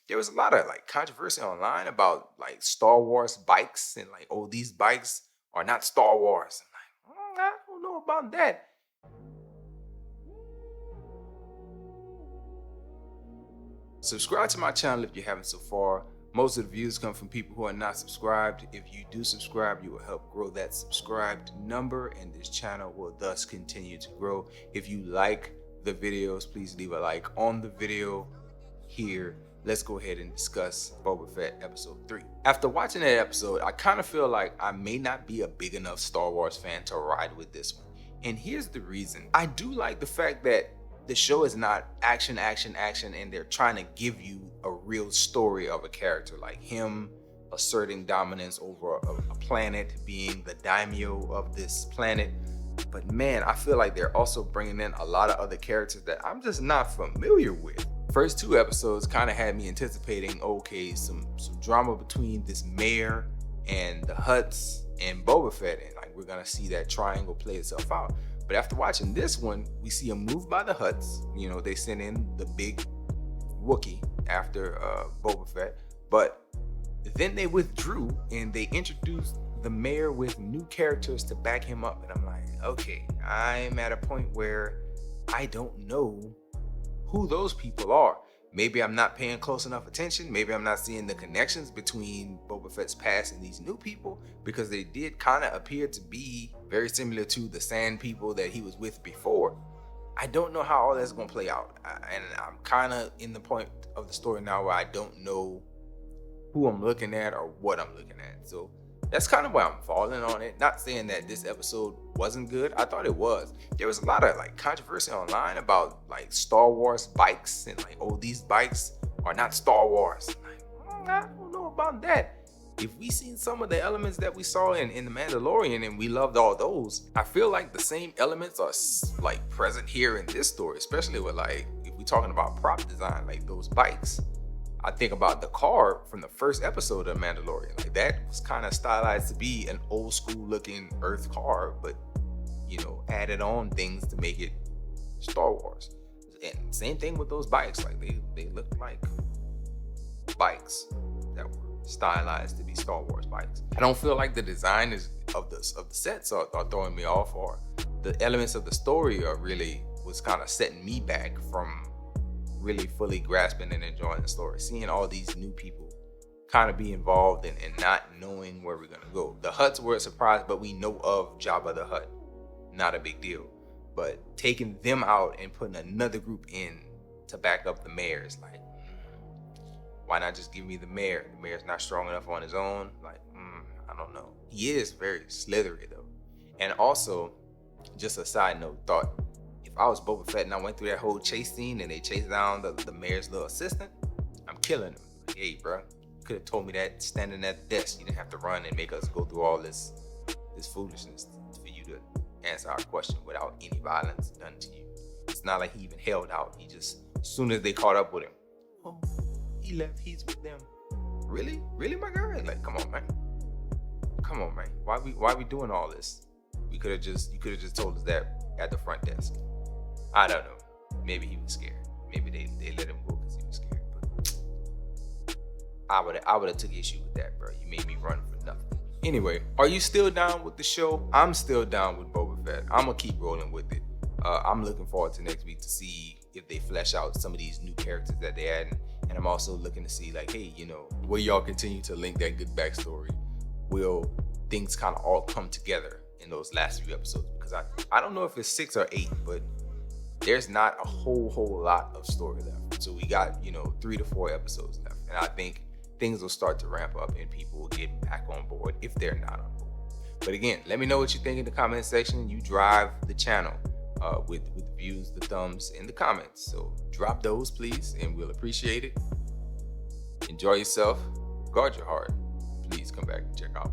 there was a lot of like controversy online about like Star Wars bikes and like, oh, these bikes are not Star Wars. I'm like, I don't know about that. Subscribe to my channel if you haven't so far. Most of the views come from people who are not subscribed. If you do subscribe, you will help grow that subscribed number, and this channel will thus continue to grow. If you like the videos, please leave a like on the video here. Let's go ahead and discuss Boba Fett episode 3. After watching that episode, I kind of feel like I may not be a big enough Star Wars fan to ride with this one. And here's the reason. I do like the fact that the show is not action, and they're trying to give you a real story of a character, like him asserting dominance over a planet, being the daimyo of this planet. But man, I feel like they're also bringing in a lot of other characters that I'm just not familiar with. First 2 episodes kind of had me anticipating, okay, some drama between this mayor and the Hutts and Boba Fett, and like we're gonna see that triangle play itself out. But after watching this one, we see a move by the Hutts. You know, they sent in the big Wookiee after Boba Fett, but then they withdrew and they introduced the mayor with new characters to back him up. And I'm like, okay, I'm at a point where I don't know who those people are. Maybe I'm not paying close enough attention. Maybe I'm not seeing the connections between Boba Fett's past and these new people, because they did kind of appear to be very similar to the Sand people that he was with before. I don't know how all that's going to play out. And I'm kind of in the point of the story now where I don't know who I'm looking at or what I'm looking at. So that's kind of why I'm falling on it. Not saying that this episode wasn't good. I thought it was. There was a lot of like controversy online about like Star Wars bikes and like, oh, these bikes are not Star Wars. Like, I don't know about that. If we seen some of the elements that we saw in The Mandalorian and we loved all those, I feel like the same elements are like present here in this story, especially with like, if we're talking about prop design, like those bikes. I think about the car from the first episode of Mandalorian. Like that was kind of stylized to be an old school looking Earth car, but you know, added on things to make it Star Wars. And same thing with those bikes. Like they looked like bikes that were stylized to be Star Wars bikes. I don't feel like the design of the sets are throwing me off, or the elements of the story are really was kind of setting me back from really fully grasping and enjoying the story. Seeing all these new people kind of be involved and not knowing where we're gonna go. The Hutts were a surprise, but we know of Jabba the Hutt. Not a big deal. But taking them out and putting another group in to back up the mayor is like, why not just give me the mayor? The mayor's not strong enough on his own. Like, I don't know. He is very slithery though. And also, just a side note thought, if I was Boba Fett and I went through that whole chase scene and they chased down the mayor's little assistant, I'm killing him. Like, hey, bro, you could have told me that standing at the desk. You didn't have to run and make us go through all this foolishness for you to answer our question without any violence done to you. It's not like he even held out. He just, as soon as they caught up with him, oh, he left. He's with them. Really, my guy? Like, come on, man. Why we doing all this? You could have just told us that at the front desk. I don't know. Maybe he was scared. Maybe they let him go because he was scared. But I would have took issue with that, bro. You made me run for nothing. Anyway, are you still down with the show? I'm still down with Boba Fett. I'm gonna keep rolling with it. I'm looking forward to next week to see if they flesh out some of these new characters that they add. And I'm also looking to see like, hey, you know, will y'all continue to link that good backstory? Will things kind of all come together in those last few episodes? Because I don't know if it's 6 or 8, but there's not a whole lot of story left. So we got, 3 to 4 episodes left. And I think things will start to ramp up and people will get back on board if they're not on board. But again, let me know what you think in the comment section. You drive the channel with the views, the thumbs, and the comments. So drop those, please, and we'll appreciate it. Enjoy yourself. Guard your heart. Please come back and check out